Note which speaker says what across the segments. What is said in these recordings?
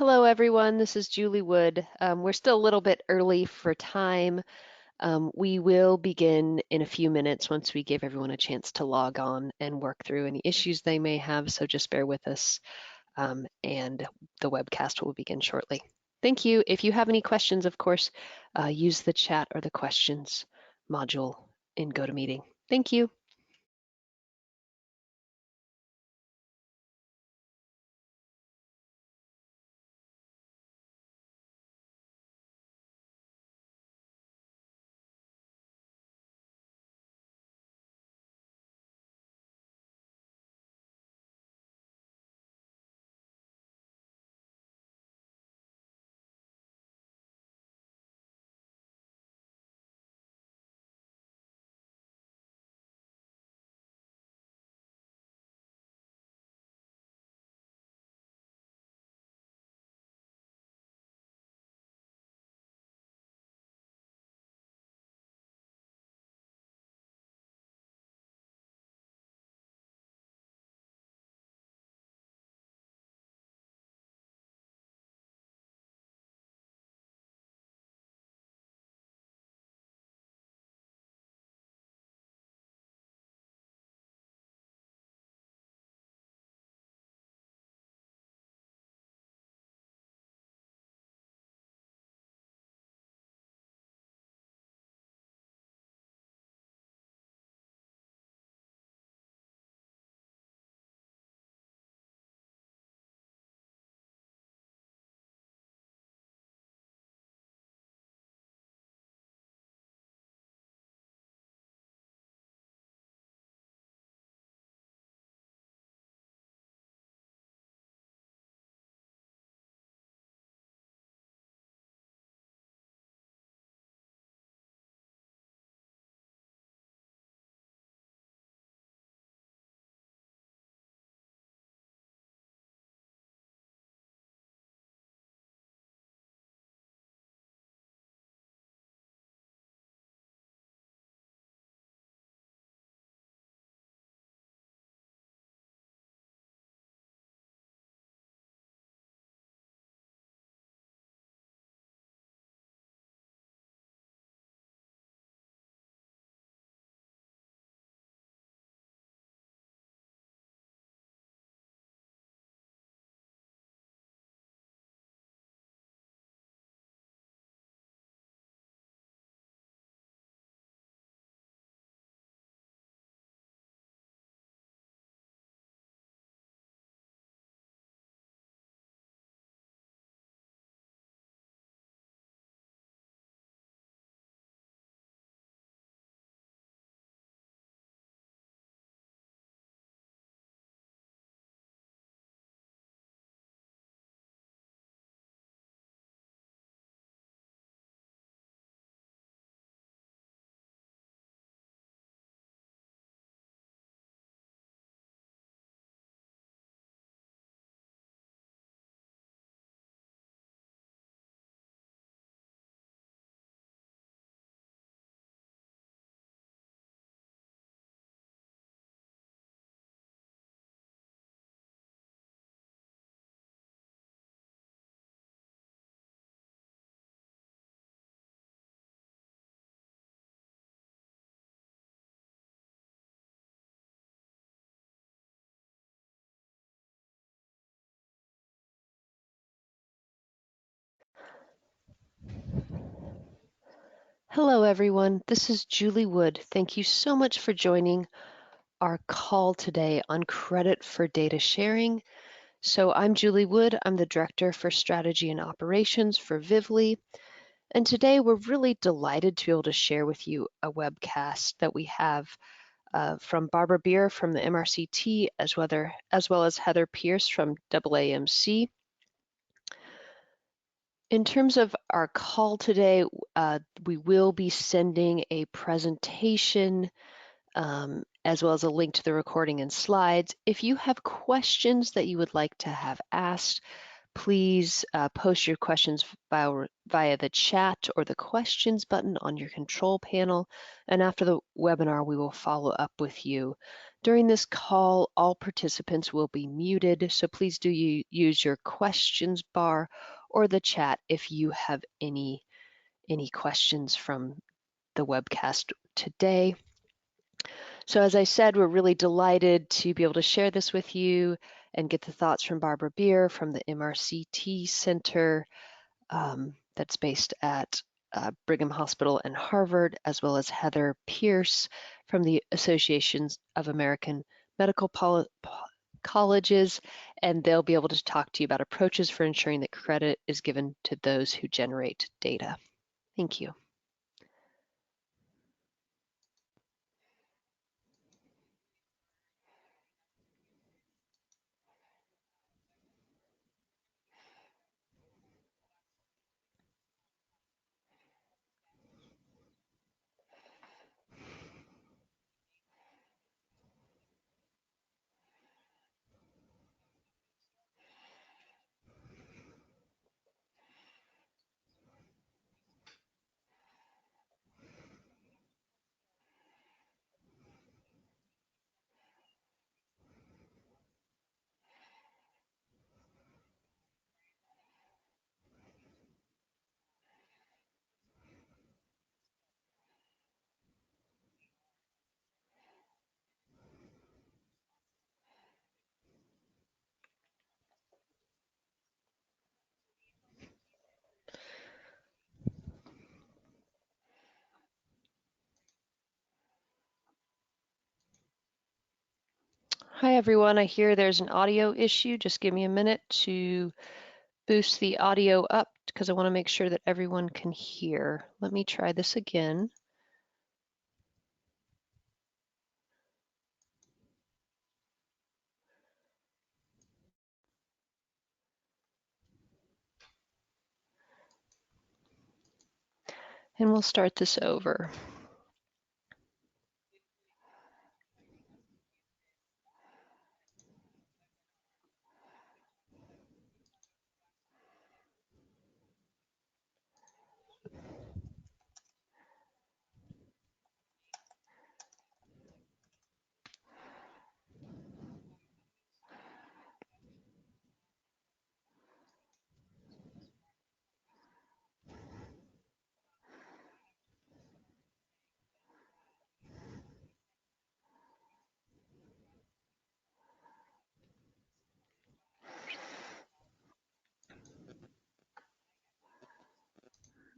Speaker 1: Hello, everyone. This is Julie Wood. We're still a little bit early for time. We will begin in a few minutes once we give everyone a chance to log on and work through any issues they may have, so just bear with us, and the webcast will begin shortly. Thank you. If you have any questions, of course, use the chat or the questions module in GoToMeeting. Thank you. Hello, everyone. This is Julie Wood. Thank you so much for joining our call today on credit for data sharing. So I'm Julie Wood. I'm the Director for Strategy and Operations for Vivli. And today we're really delighted to be able to share with you a webcast that we have from Barbara Beer from the MRCT, as well as Heather Pierce from AAMC. In terms of our call today, we will be sending a presentation as well as a link to the recording and slides. If you have questions that you would like to have asked, please post your questions via the chat or the questions button on your control panel. And after the webinar, we will follow up with you During this call, all participants will be muted, so please do use your questions bar or the chat if you have any questions from the webcast today. So as I said, we're really delighted to be able to share this with you and get the thoughts from Barbara Beer from the MRCT Center that's based at Brigham Hospital and Harvard, as well as Heather Pierce from the Associations of American Medical Colleges, and they'll be able to talk to you about approaches for ensuring that credit is given to those who generate data. Thank you. Hi everyone, I hear there's an audio issue. Just give me a minute to boost the audio up because I want to make sure that everyone can hear. Let me try this again. And we'll start this over.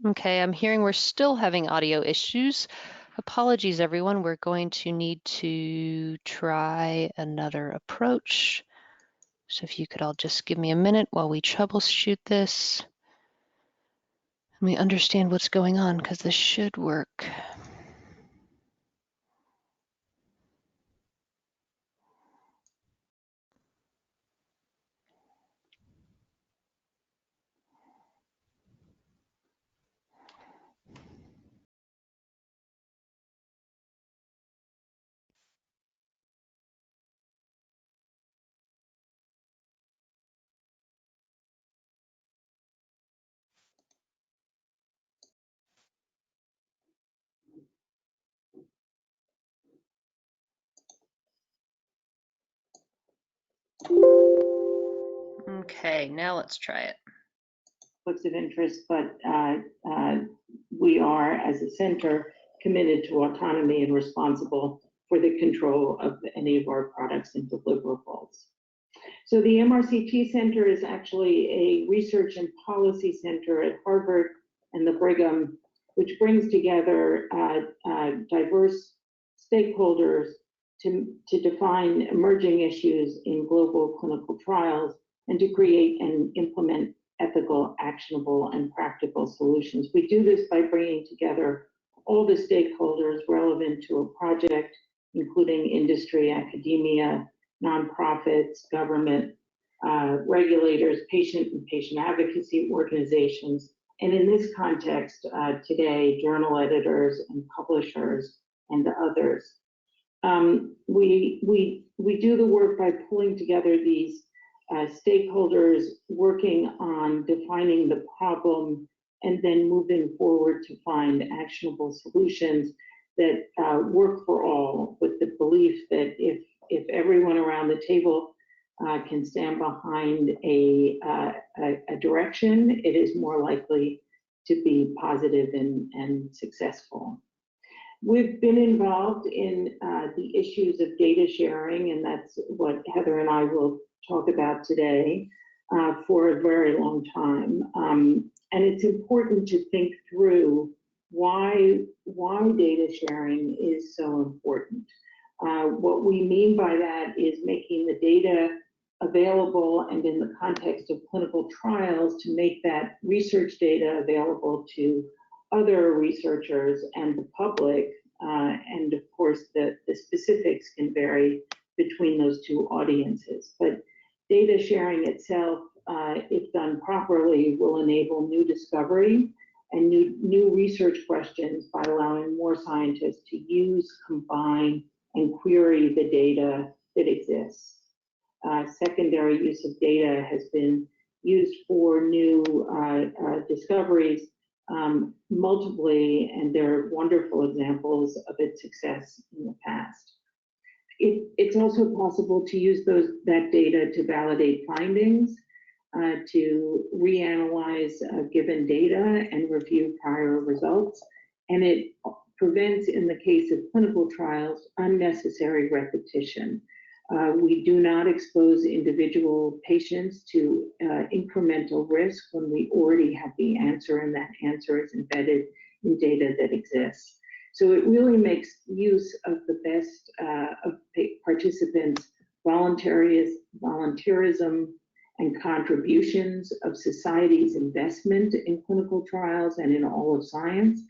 Speaker 1: Okay, I'm hearing we're still having audio issues. Apologies, everyone. We're going to need to try another approach. So if you could all just give me a minute while we troubleshoot this and we understand what's going on, because this should work. Okay, now let's try it.
Speaker 2: Conflicts of interest, but we are, as a center, committed to autonomy and responsible for the control of any of our products and deliverables. So the MRCT Center is actually a research and policy center at Harvard and the Brigham, which brings together diverse stakeholders to define emerging issues in global clinical trials and to create and implement ethical, actionable, and practical solutions. We do this by bringing together all the stakeholders relevant to a project, including industry, academia, nonprofits, government, regulators, patient and patient advocacy organizations, and in this context, today, journal editors and publishers and others. We do the work by pulling together these stakeholders, working on defining the problem, and then moving forward to find actionable solutions that work for all, with the belief that if if everyone around the table can stand behind a direction, it is more likely to be positive and successful. We've been involved in the issues of data sharing, and that's what Heather and I will talk about today, for a very long time. And it's important to think through why data sharing is so important. What we mean by that is making the data available, and in the context of clinical trials, to make that research data available to other researchers and the public. And of course, the specifics can vary between those two audiences. But data sharing itself, if done properly, will enable new discovery and new research questions by allowing more scientists to use, combine, and query the data that exists. Secondary use of data has been used for new discoveries multiply, and there are wonderful examples of its success in the past. It's also possible to use that data to validate findings, to reanalyze given data and review prior results, and it prevents, in the case of clinical trials, unnecessary repetition. We do not expose individual patients to incremental risk when we already have the answer, and that answer is embedded in data that exists. So it really makes use of the best of participants' volunteerism and contributions, of society's investment in clinical trials and in all of science,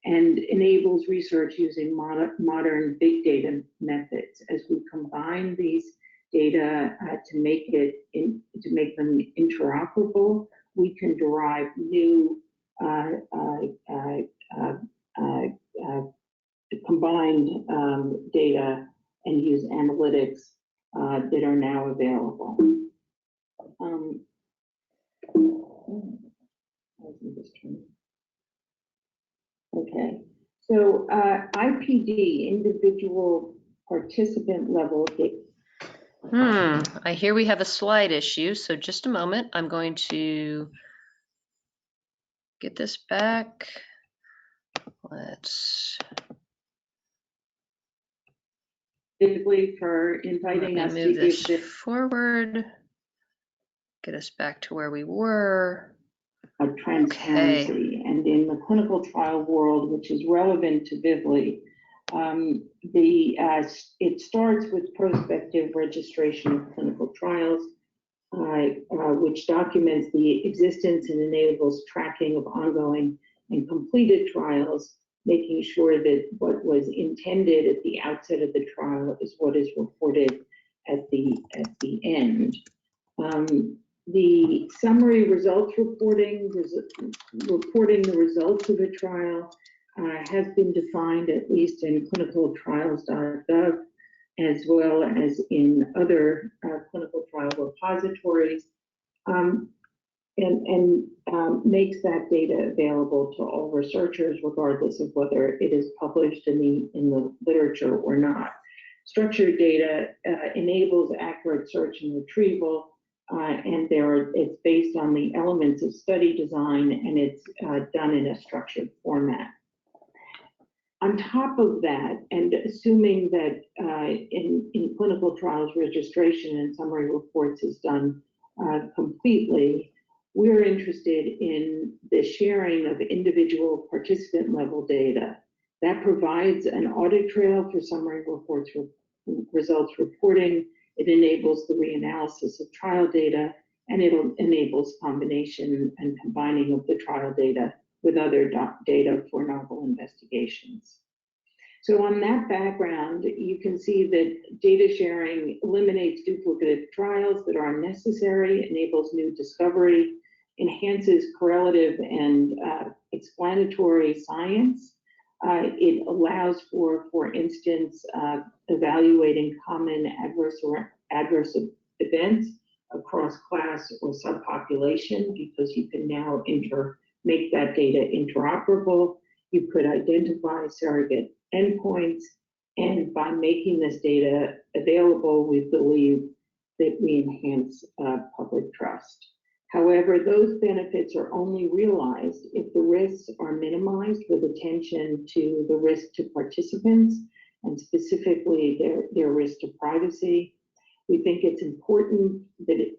Speaker 2: and enables research using modern big data methods. As we combine these data to make them interoperable, we can derive new combined data and use analytics that are now available. Okay, so IPD, individual participant level data.
Speaker 1: I hear we have a slide issue, so just a moment. I'm going to get this back. Let's
Speaker 2: Typically for inviting us to
Speaker 1: move this
Speaker 2: give this
Speaker 1: forward, get us back to where we were.
Speaker 2: Transparency. Okay. And in the clinical trial world, which is relevant to Vivli, it starts with prospective registration of clinical trials, which documents the existence and enables tracking of ongoing and completed trials, making sure that what was intended at the outset of the trial is what is reported at the end. The summary results reporting the results of a trial has been defined, at least in clinicaltrials.gov, as well as in other clinical trial repositories, and makes that data available to all researchers, regardless of whether it is published in the literature or not. Structured data enables accurate search and retrieval, and it's based on the elements of study design, and it's done in a structured format. On top of that, and assuming that in clinical trials registration and summary reports is done completely, we're interested in the sharing of individual participant level data. That provides an audit trail for summary reports results reporting. It enables the reanalysis of trial data, and it enables combination and combining of the trial data with other data for novel investigations. So on that background, you can see that data sharing eliminates duplicative trials that are unnecessary, enables new discovery, enhances correlative and explanatory science. It allows for instance, evaluating common adverse events across class or subpopulation, because you can now make that data interoperable. You could identify surrogate endpoints, And by making this data available, we believe that we enhance public trust. However, those benefits are only realized if the risks are minimized with attention to the risk to participants and specifically their risk to privacy. We think it's important that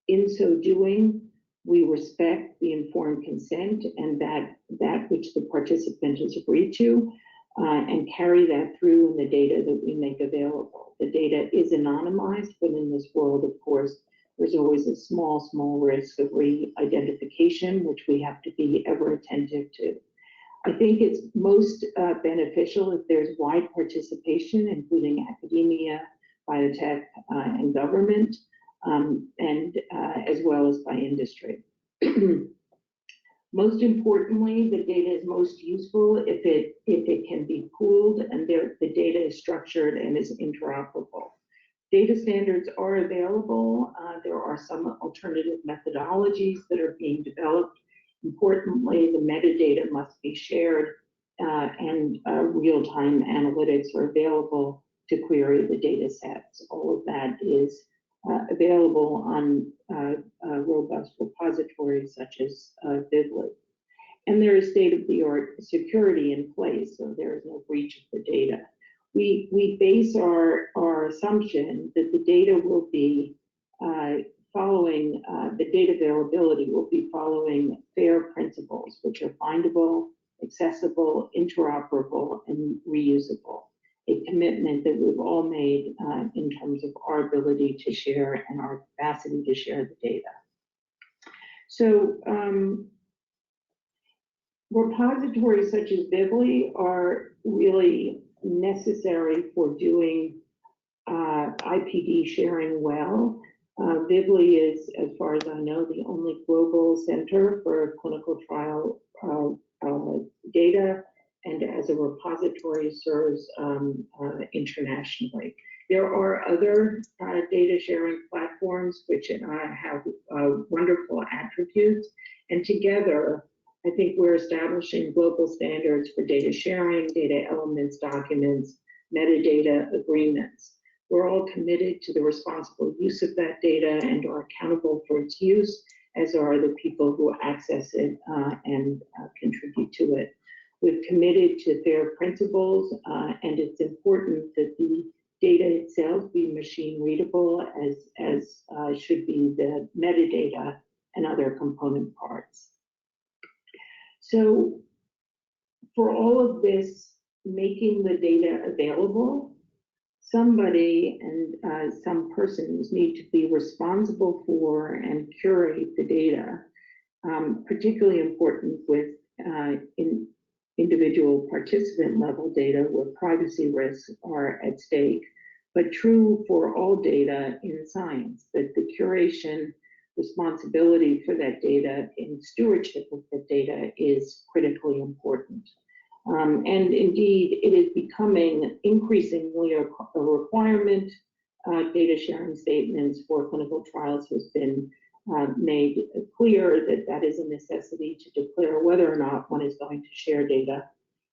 Speaker 2: in so doing, we respect the informed consent and that which the participant has agreed to, and carry that through in the data that we make available. The data is anonymized, but in this world, of course, there's always a small risk of re-identification, which we have to be ever attentive to. I think it's most beneficial if there's wide participation, including academia, biotech, and government, and as well as by industry. Most importantly, the data is most useful if it can be pooled and the data is structured and is interoperable. Data standards are available. There are some alternative methodologies that are being developed. Importantly, the metadata must be shared and real-time analytics are available to query the data sets. All of that is available on robust repositories such as Vivli. And there is state-of-the-art security in place, so there is no breach of the data. We base our assumption that the data will be following, the data availability will be following FAIR principles, which are findable, accessible, interoperable, and reusable. A commitment that we've all made in terms of our ability to share and our capacity to share the data. So repositories such as Vivli are really necessary for doing IPD sharing well. Vivli is, as far as I know, the only global center for clinical trial data, and as a repository serves internationally. There are other data sharing platforms which have wonderful attributes, and together I think we're establishing global standards for data sharing, data elements, documents, metadata agreements. We're all committed to the responsible use of that data and are accountable for its use, as are the people who access it and contribute to it. We've committed to FAIR principles, and it's important that the data itself be machine readable, as should be the metadata and other component parts. So for all of this, making the data available, somebody and some persons need to be responsible for and curate the data, particularly important with individual participant level data where privacy risks are at stake, but true for all data in science, that the curation responsibility for that data and stewardship of the data is critically important. And indeed, it is becoming increasingly a requirement. Data sharing statements for clinical trials has been made clear that that is a necessity to declare whether or not one is going to share data,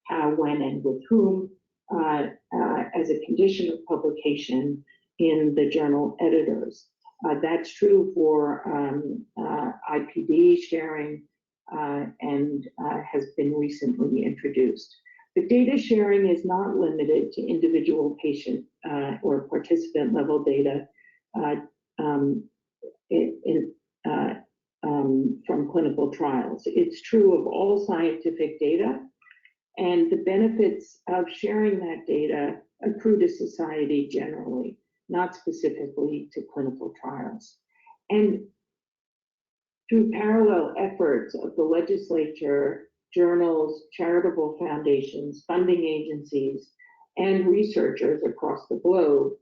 Speaker 2: how, when, and with whom, as a condition of publication in the journal editors. That's true for IPD sharing and has been recently introduced. But data sharing is not limited to individual patient or participant level data from clinical trials. It's true of all scientific data, and the benefits of sharing that data accrue to society generally, not specifically to clinical trials. And through parallel efforts of the legislature, journals, charitable foundations, funding agencies, and researchers across the globe,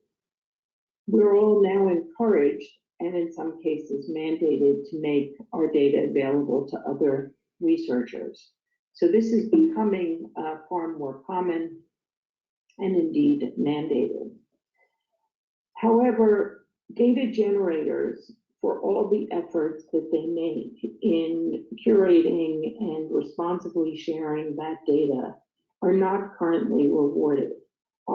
Speaker 2: we're all now encouraged and in some cases mandated to make our data available to other researchers. So this is becoming far more common and indeed mandated. However, data generators, for all the efforts that they make in curating and responsibly sharing that data, are not currently rewarded.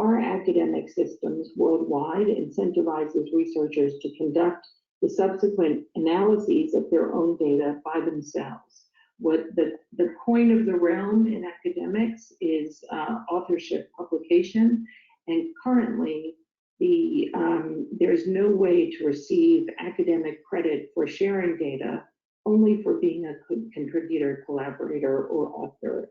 Speaker 2: our academic systems worldwide incentivizes researchers to conduct the subsequent analyses of their own data by themselves. What the coin of the realm in academics is authorship publication, and currently there's no way to receive academic credit for sharing data, only for being a contributor, collaborator, or author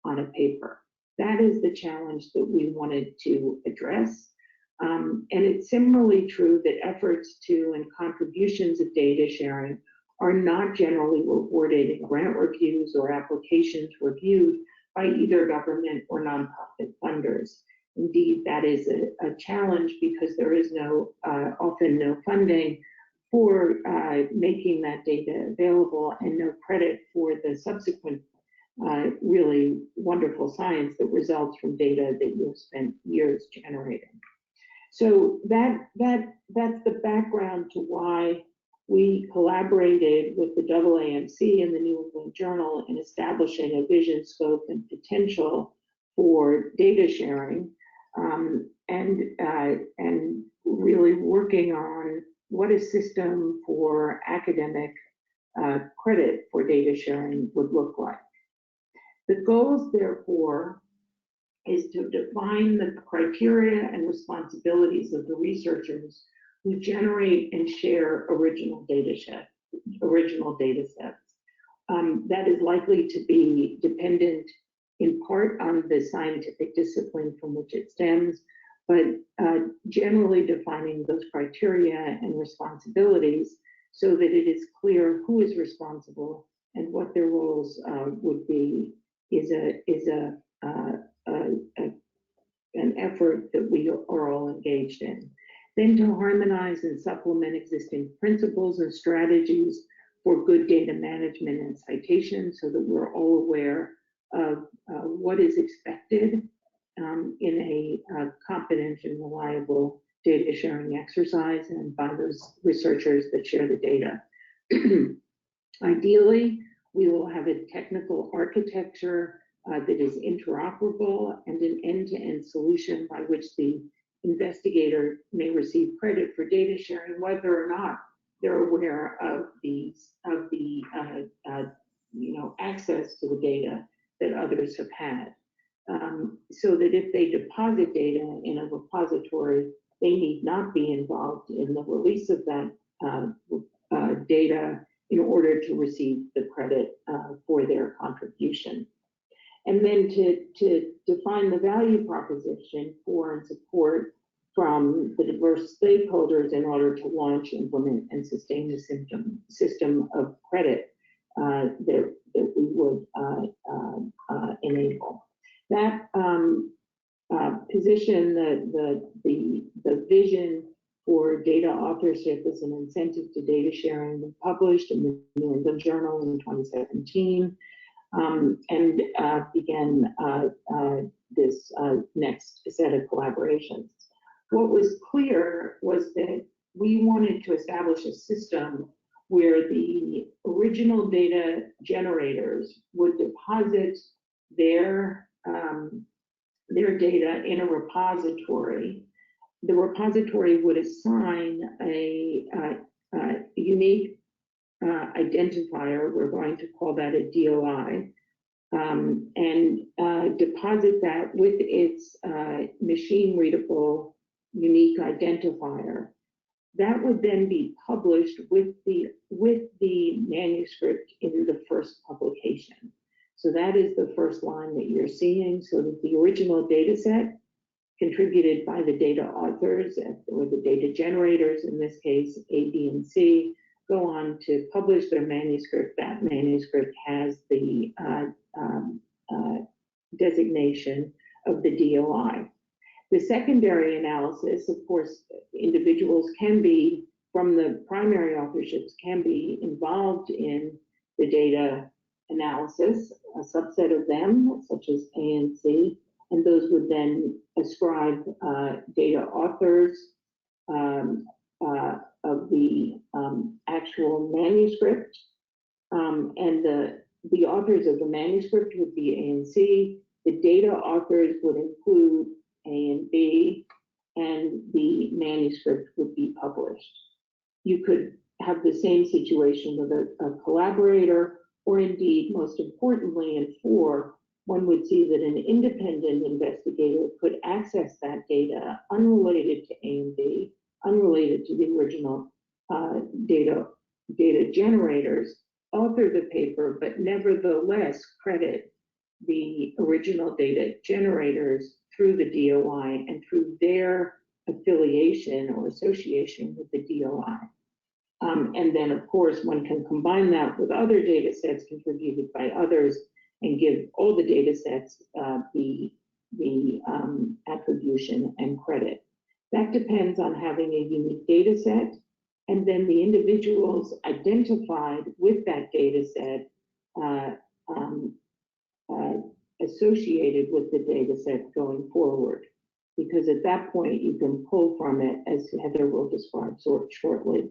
Speaker 2: on a paper. That is the challenge that we wanted to address. And it's similarly true that efforts to and contributions of data sharing are not generally rewarded in grant reviews or applications reviewed by either government or nonprofit funders. Indeed, that is a challenge because there is often no funding for making that data available and no credit for the subsequent really wonderful science that results from data that you've spent years generating. So that's the background to why we collaborated with the AAMC and the New England Journal in establishing a vision, scope, and potential for data sharing, and really working on what a system for academic credit for data sharing would look like. The goals, therefore, is to define the criteria and responsibilities of the researchers who generate and share original data sets. That is likely to be dependent in part on the scientific discipline from which it stems, but generally defining those criteria and responsibilities so that it is clear who is responsible and what their roles would be is an effort that we are all engaged in. Then to harmonize and supplement existing principles and strategies for good data management and citation so that we're all aware of what is expected in a competent and reliable data sharing exercise and by those researchers that share the data. Ideally, we will have a technical architecture that is interoperable and an end-to-end solution by which the investigator may receive credit for data sharing, whether or not they're aware of the access to the data that others have had. So that if they deposit data in a repository, they need not be involved in the release of that data in order to receive the credit for their contribution. And then to define the value proposition for and support from the diverse stakeholders in order to launch, implement, and sustain the system of credit that we would enable. That position, the vision for data authorship as an incentive to data sharing was published in the New England Journal in 2017. And began this next set of collaborations. What was clear was that we wanted to establish a system where the original data generators would deposit their data in a repository. The repository would assign a unique identifier, we're going to call that a DOI, and deposit that with its machine readable unique identifier. That would then be published with the manuscript in the first publication. So that is the first line that you're seeing, so that the original data set contributed by the data authors or the data generators, in this case, A, B, and C, go on to publish their manuscript. That manuscript has the designation of the DOI. The secondary analysis, of course, individuals can be, from the primary authorships, can be involved in the data analysis, a subset of them, such as A and C, and those would then ascribe data authors of the actual manuscript, and the authors of the manuscript would be A and C. The data authors would include A and B, and the manuscript would be published. You could have the same situation with a collaborator, or indeed, most importantly, in 4, one would see that an independent investigator could access that data unrelated to A and B, unrelated to the original data generators, author the paper, but nevertheless credit the original data generators through the DOI and through their affiliation or association with the DOI. And then, of course, one can combine that with other data sets contributed by others and give all the data sets the attribution and credit. That depends on having a unique data set, and then the individuals identified with that data set associated with the data set going forward. Because at that point, you can pull from it, as Heather will describe shortly.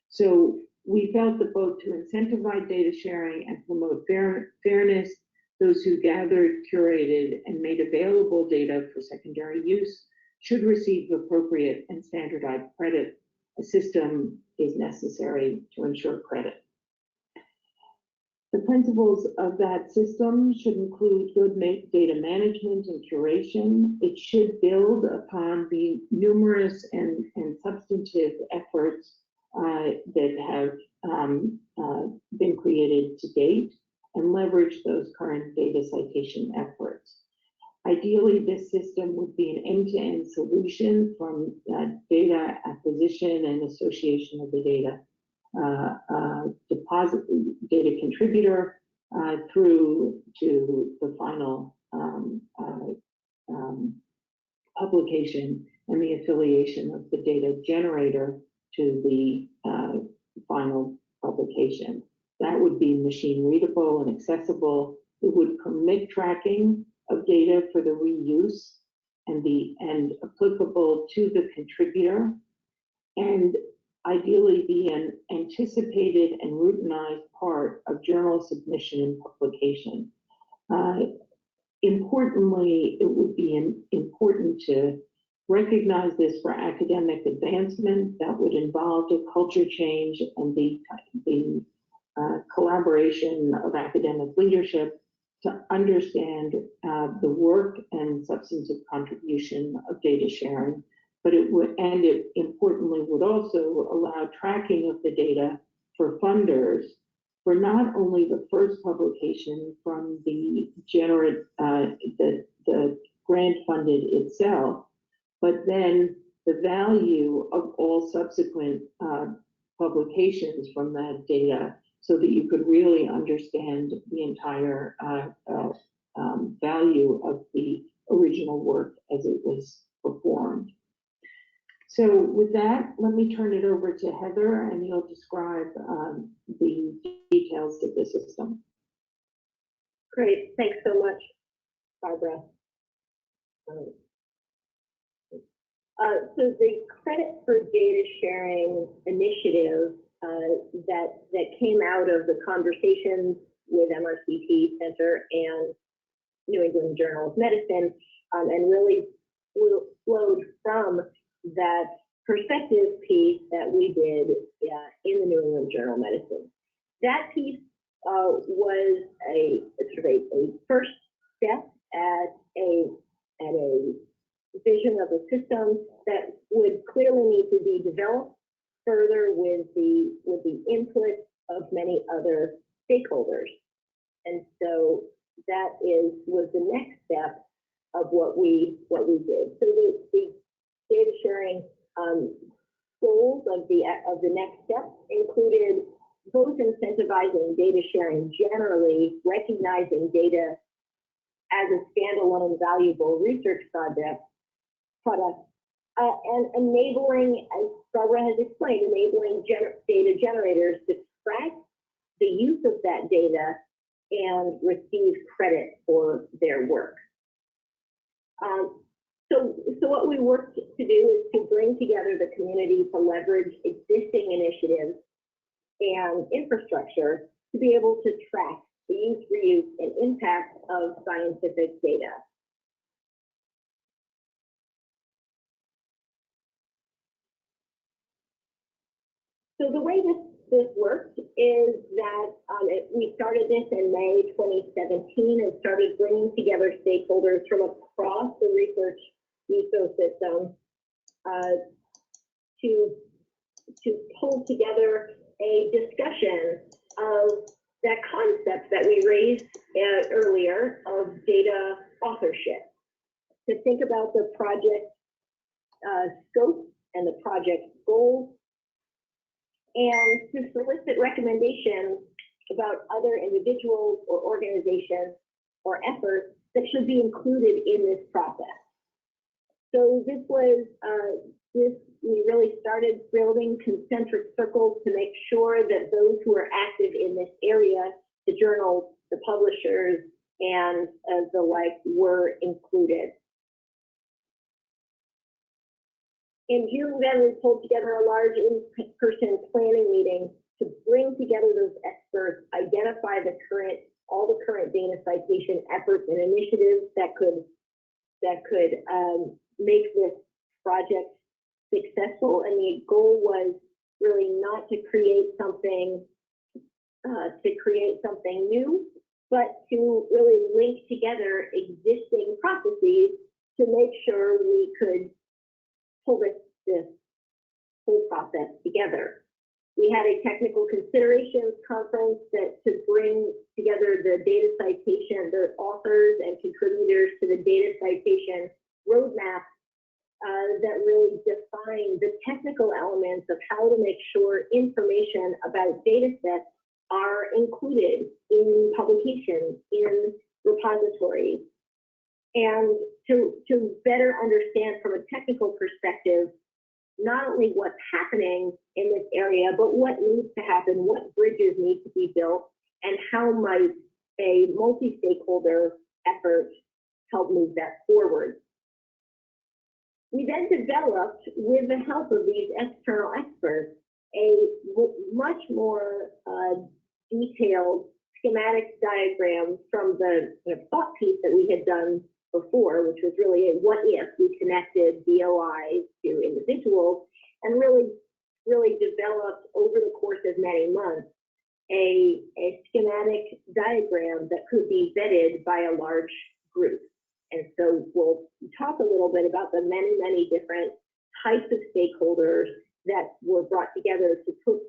Speaker 2: So we felt that both to incentivize data sharing and promote fairness, those who gathered, curated, and made available data for secondary use should receive appropriate and standardized credit. A system is necessary to ensure credit. The principles of that system should include good data management and curation. It should build upon the numerous and substantive efforts that have been created to date and leverage those current data citation efforts. Ideally, this system would be an end-to-end solution from data acquisition and association of the data deposit data contributor through to the final publication and the affiliation of the data generator to the final publication. That would be machine readable and accessible. It would permit tracking of data for the reuse and applicable to the contributor, and ideally be an anticipated and routinized part of journal submission and publication. Importantly, it would be important to recognize this for academic advancement. That would involve a culture change and the collaboration of academic leadership to understand the work and substantive contribution of data sharing. But it would, and it importantly would also allow tracking of the data for funders for not only the first publication from the grant funded itself, but then the value of all subsequent publications from that data, so that you could really understand the entire value of the original work as it was performed. So with that, let me turn it over to Heather, and you'll describe the details of the system.
Speaker 3: Great, thanks so much, Barbara. So the Credit for Data Sharing initiative that came out of the conversations with MRCT Center and New England Journal of Medicine, and really flowed from that perspective piece that we did in the New England Journal of Medicine. That piece was a first step at a vision of a system that would clearly need to be developed further with the input of many other stakeholders. And so that was the next step of what we did. So the data sharing goals of the next step included both incentivizing data sharing generally, recognizing data as a standalone valuable research product, and enabling, as Barbara has explained, enabling data generators to track the use of that data and receive credit for their work. So what we worked to do is to bring together the community to leverage existing initiatives and infrastructure to be able to track the use, reuse, and impact of scientific data. So the way this works is that we started this in May 2017 and started bringing together stakeholders from across the research ecosystem to pull together a discussion of that concept that we raised earlier of data authorship, to think about the project scope and the project goals, and to solicit recommendations about other individuals or organizations or efforts that should be included in this process. So this was, we really started building concentric circles to make sure that those who are active in this area, the journals, the publishers, and the like, were included. In June, then, we pulled together a large in-person planning meeting to bring together those experts, identify all the current data citation efforts and initiatives that could make this project successful. And the goal was really not to create something new, but to really link together existing processes to make sure we could pull this whole process together. We had a technical considerations conference to bring together the data citation, the authors and contributors to the data citation roadmap that really defined the technical elements of how to make sure information about data sets are included in publications, in repositories. And to better understand from a technical perspective, not only what's happening in this area, but what needs to happen, what bridges need to be built, and how might a multi-stakeholder effort help move that forward. We then developed, with the help of these external experts, a much more detailed schematic diagram from the thought piece that we had done before, which was really a what if we connected DOIs to individuals, and really developed over the course of many months a schematic diagram that could be vetted by a large group. And so we'll talk a little bit about the many different types of stakeholders that were brought together to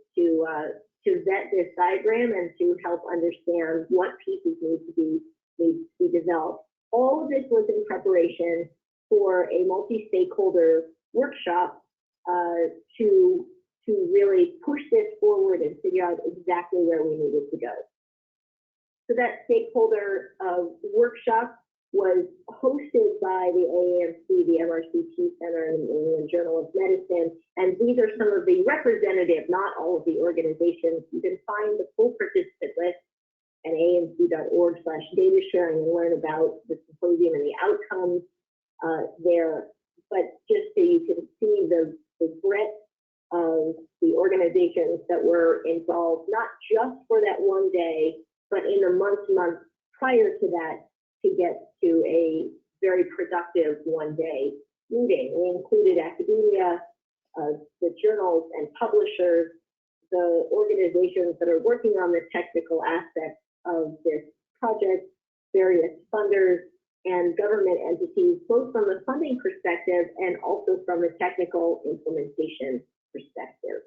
Speaker 3: vet this diagram and to help understand what pieces need to be developed. All of this was in preparation for a multi-stakeholder workshop to really push this forward and figure out exactly where we needed to go. So that stakeholder workshop was hosted by the AAMC, the MRCT Center, and the New England Journal of Medicine. And these are some of the representative, not all of the organizations. You can find the full participant list at amc.org/data sharing and learn about the symposium and the outcomes there. But just so you can see the breadth of the organizations that were involved, not just for that one day, but in the months prior to that, to get to a very productive one-day meeting. We included academia, the journals and publishers, the organizations that are working on the technical aspects of this project, various funders, and government entities, both from the funding perspective and also from the technical implementation perspective.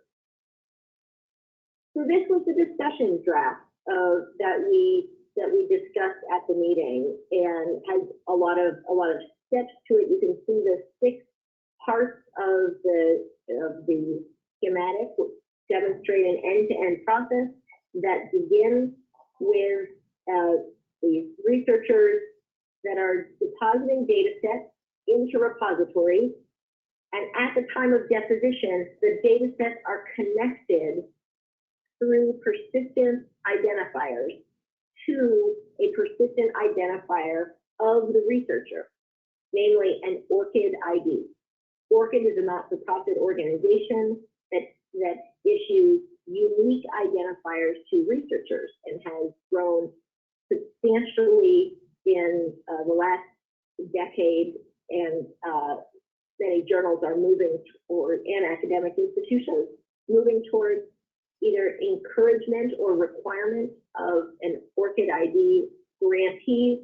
Speaker 3: So this was the discussion draft that we discussed at the meeting, and has a lot of steps to it. You can see the 6 parts of the schematic, which demonstrate an end-to-end process that begins with the researchers that are depositing data sets into repositories, and at the time of deposition, the data sets are connected through persistence identifiers to a persistent identifier of the researcher, namely an ORCID ID. ORCID is a not-for-profit organization that issues unique identifiers to researchers and has grown substantially in the last decade, and many journals are moving toward, and academic institutions, moving towards either encouragement or requirement of an ORCID ID. Grantees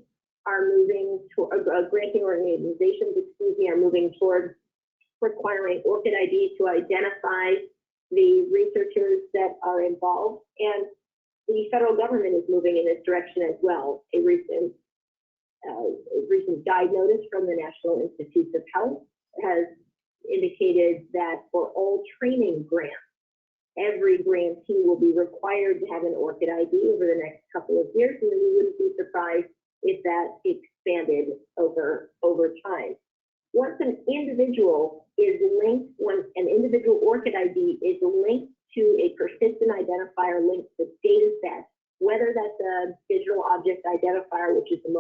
Speaker 3: are moving to, granting organizations, excuse me, are moving towards requiring ORCID ID to identify the researchers that are involved, and the federal government is moving in this direction as well. A recent guide notice from the National Institutes of Health has indicated that for all training grants, every grantee will be required to have an ORCID ID over the next couple of years, and we wouldn't be surprised if that expanded over time. Once an individual is linked, when an individual ORCID ID is linked to a persistent identifier linked to data set, whether that's a digital object identifier, which is the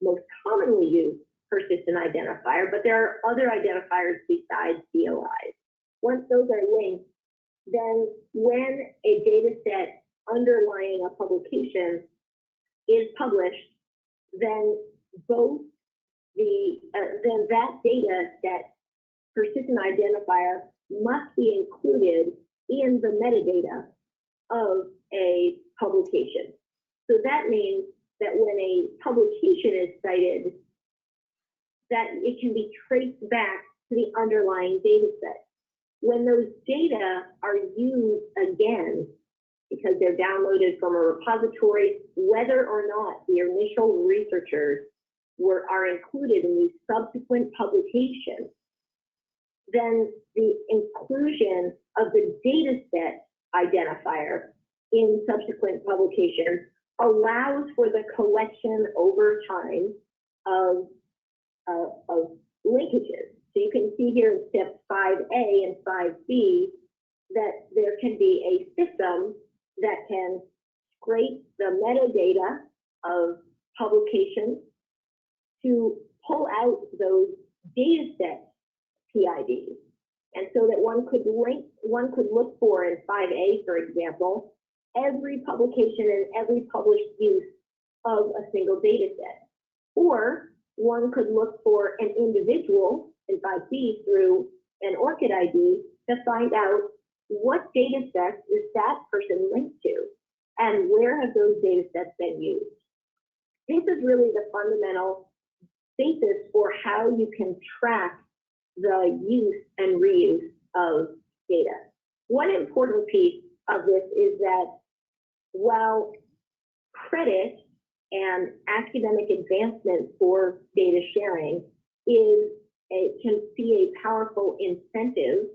Speaker 3: most commonly used persistent identifier, but there are other identifiers besides DOIs. Once those are linked, then when a data set underlying a publication is published, then both then that data set persistent identifier must be included in the metadata of a publication. So that means that when a publication is cited, that it can be traced back to the underlying data set. When those data are used again, because they're downloaded from a repository, whether or not the initial researchers are included in these subsequent publications, then the inclusion of the data set identifier in subsequent publications allows for the collection over time of linkages. So you can see here in steps 5A and 5B that there can be a system that can scrape the metadata of publications to pull out those data set PIDs. And so that one could look for in 5A, for example, every publication and every published use of a single data set. Or one could look for an individual in 5B through an ORCID ID to find out what data sets is that person linked to and where have those data sets been used. This is really the fundamental basis for how you can track the use and reuse of data. One important piece of this is that while credit and academic advancement for data sharing can be a powerful incentive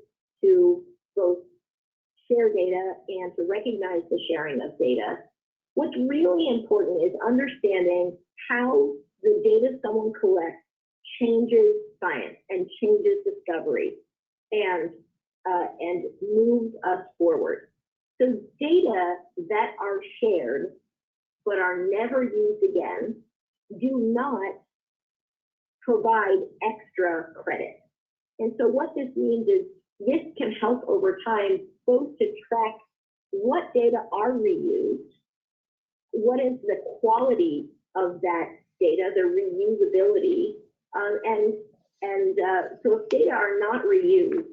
Speaker 3: to both share data and to recognize the sharing of data, what's really important is understanding how the data someone collects changes science and changes discovery and moves us forward. So data that are shared but are never used again do not provide extra credit. And so what this means is this can help over time both to track what data are reused, what is the quality of that data, the reusability, so if data are not reused,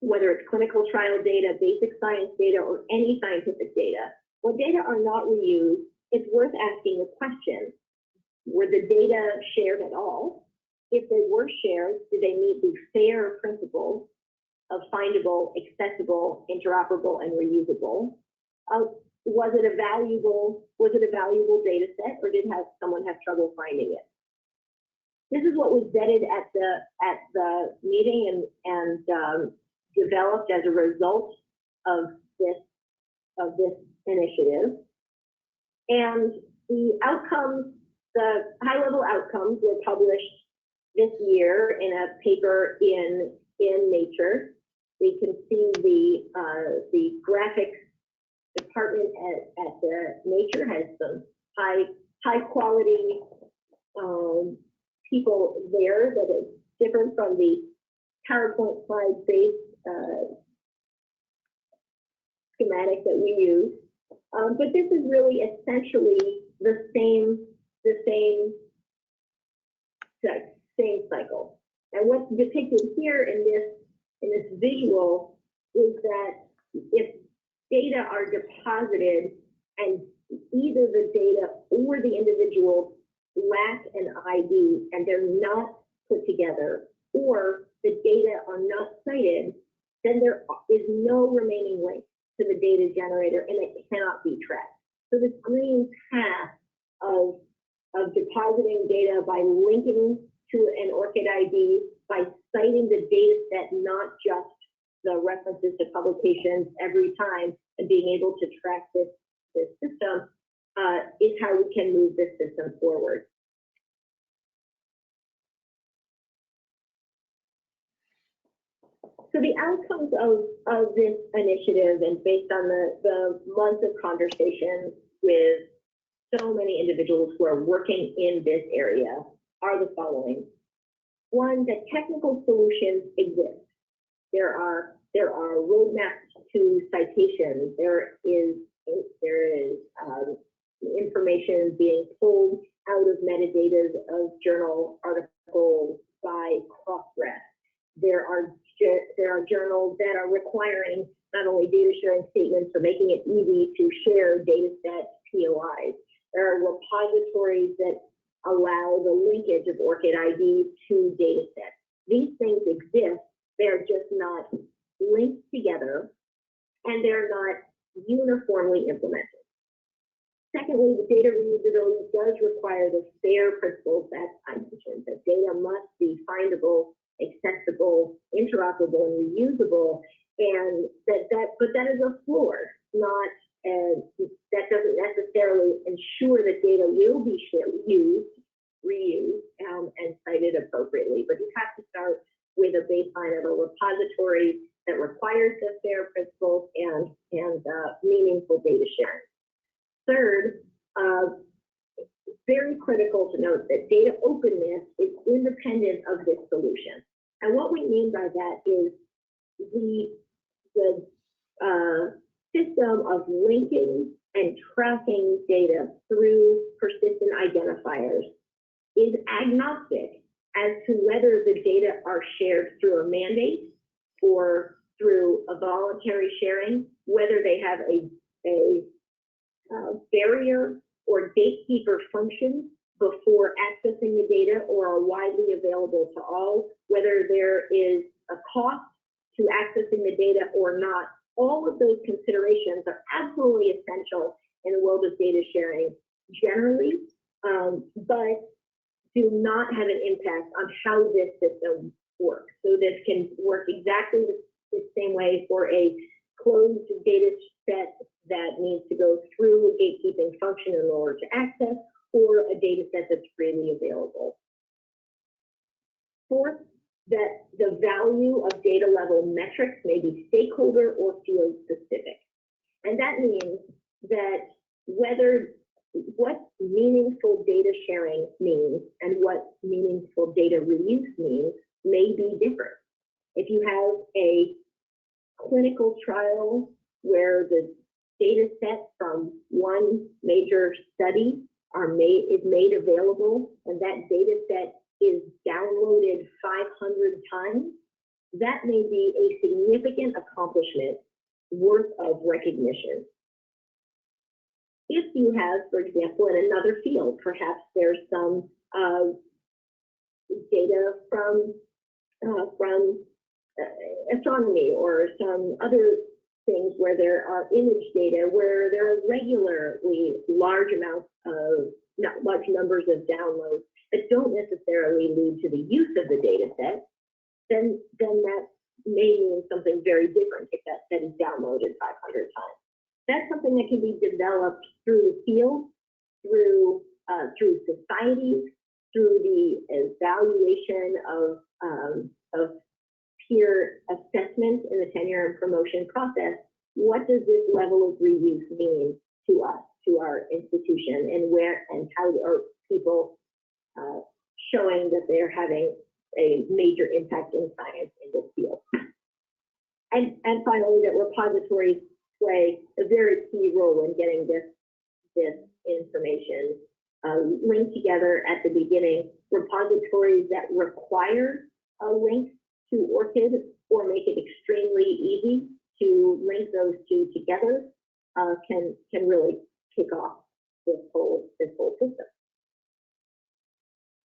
Speaker 3: whether it's clinical trial data, basic science data, or any scientific data, when data are not reused, it's worth asking the question, were the data shared at all? If they were shared, did they meet the FAIR principles of findable, accessible, interoperable, and reusable? Was it a valuable data set, or did someone have trouble finding it? This is what was vetted at the meeting and developed as a result of this initiative. And the outcomes, the high-level outcomes, were published this year in a paper in Nature. We can see the graphics department at the Nature has some high quality people there that is different from the PowerPoint slide-based schematic that we use. But this is really essentially the same cycle. And what's depicted here in this visual is that if data are deposited and either the data or the individual lack an ID and they're not put together, or the data are not cited, then there is no remaining link to the data generator and it cannot be tracked. So this green path of depositing data by linking to an ORCID ID, by citing the data set, not just the references to publications every time, and being able to track this system is how we can move this system forward. So the outcomes of this initiative, and based on the months of conversations with so many individuals who are working in this area, are the following. One, that technical solutions exist. There are roadmaps to citations. There is information being pulled out of metadata of journal articles by cross-ref. There are journals that are requiring not only data sharing statements, but making it easy to share data set POIs. There are repositories that allow the linkage of ORCID IDs to data sets. These things exist, they're just not linked together, and they're not uniformly implemented. Secondly, the data reusability does require the FAIR principles that I mentioned, that data must be findable, accessible, interoperable, and reusable, and but that is a floor, not that doesn't necessarily ensure that data will be used, reused, and cited appropriately. But you have to start with a baseline of a repository that requires the FAIR principles and meaningful data sharing. Third, very critical to note that data openness is independent of this solution. And what we mean by that is the system of linking and tracking data through persistent identifiers is agnostic as to whether the data are shared through a mandate or through a voluntary sharing, whether they have a barrier or gatekeeper function before accessing the data or are widely available to all, whether there is a cost to accessing the data or not. All of those considerations are absolutely essential in the world of data sharing generally, but do not have an impact on how this system works. So this can work exactly the same way for a closed data set that needs to go through a gatekeeping function in order to access, or a data set that's freely available. Fourth, that the value of data level metrics may be stakeholder or field specific. And that means that what meaningful data sharing means and what meaningful data reuse means may be different. If you have a clinical trial where the data set from one major study is made available, and that data set is downloaded 500 times, that may be a significant accomplishment worth of recognition. If you have, for example, in another field, perhaps there's some data from astronomy or some other things where there are image data, where there are regularly large numbers of downloads that don't necessarily lead to the use of the data set, then that may mean something very different if that set is downloaded 500 times. That's something that can be developed through the field, through societies, through the evaluation of peer assessment in the tenure and promotion process. What does this level of reuse mean to us, to our institution, and how are people showing that they're having a major impact in science in this field? And finally, that repositories play a very key role in getting this information linked together at the beginning. Repositories that require a link to ORCID or make it extremely easy to link those two together can really kick off this whole system.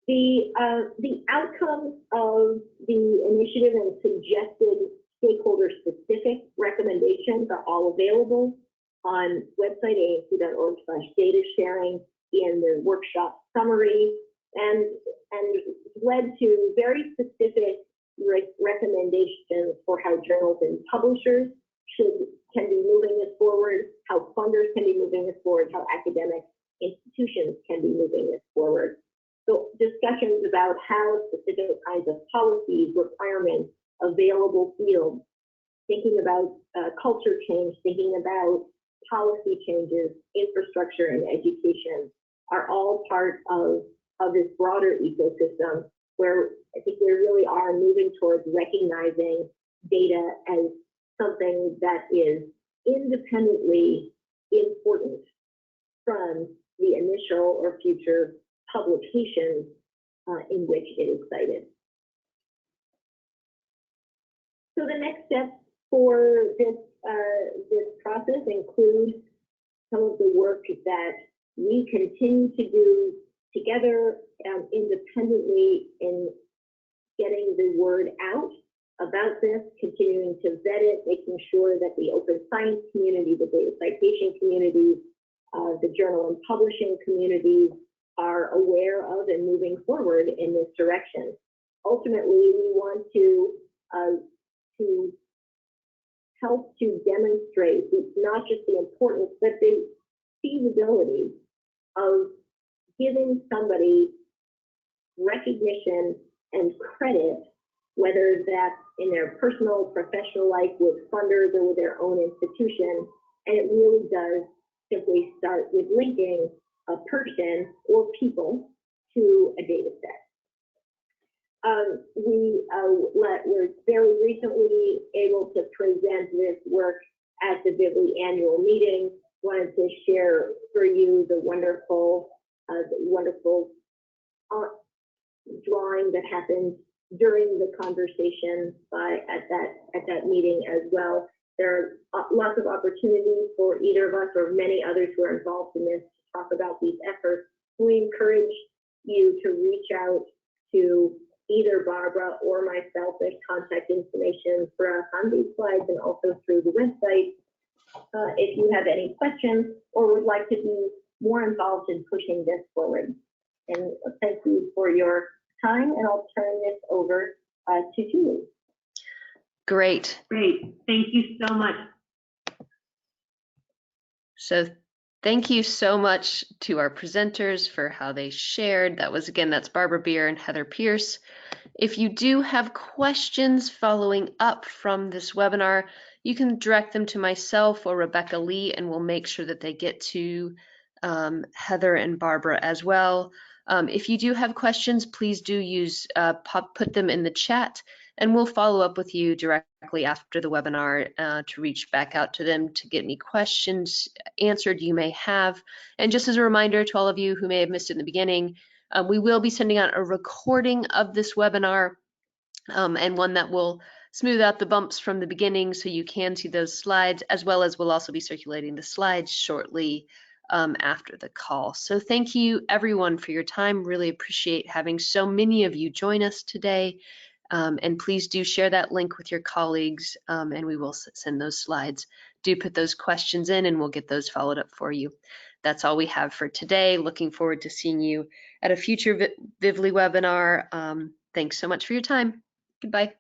Speaker 3: The outcomes of the initiative and suggested stakeholder-specific recommendations are all available on website amc.org/data sharing in the workshop summary, and led to very specific recommendations for how journals and publishers can be moving this forward, how funders can be moving this forward, how academic institutions can be moving this forward. So discussions about how specific kinds of policies, requirements, available fields, thinking about culture change, thinking about policy changes, infrastructure, and education are all part of this broader ecosystem where I think we really are moving towards recognizing data as something that is independently important from the initial or future publications in which it is cited. So the next steps for this process include some of the work that we continue to do together independently in getting the word out about this, continuing to vet it, making sure that the open science community, the data citation community, the journal and publishing communities are aware of and moving forward in this direction. Ultimately, we want to help to demonstrate not just the importance, but the feasibility of giving somebody recognition and credit, whether that's in their personal, professional life with funders or with their own institution. And it really does simply start with linking a person or people to a data set. We were very recently able to present this work at the Vivli annual meeting. Wanted to share for you the wonderful drawing that happened during the conversation at that meeting as well. There are lots of opportunities for either of us or many others who are involved in this to talk about these efforts. We encourage you to reach out to either Barbara or myself. There's contact information for us on these slides and also through the website. If you have any questions or would like to be more involved in pushing this forward. And thank you for your time, and I'll turn this over to Julie.
Speaker 1: Great.
Speaker 2: Thank you so much.
Speaker 1: So thank you so much to our presenters for how they shared. That's Barbara Beer and Heather Pierce. If you do have questions following up from this webinar, you can direct them to myself or Rebecca Lee, and we'll make sure that they get to Heather and Barbara as well. If you do have questions, please do put them in the chat, and we'll follow up with you directly after the webinar to reach back out to them to get any questions answered you may have. And just as a reminder to all of you who may have missed it in the beginning, we will be sending out a recording of this webinar and one that will smooth out the bumps from the beginning so you can see those slides, as well as we'll also be circulating the slides shortly after the call. So thank you everyone for your time. Really appreciate having so many of you join us today. And please do share that link with your colleagues, and we will send those slides. Do put those questions in and we'll get those followed up for you. That's all we have for today. Looking forward to seeing you at a future Vivli webinar. Thanks so much for your time. Goodbye.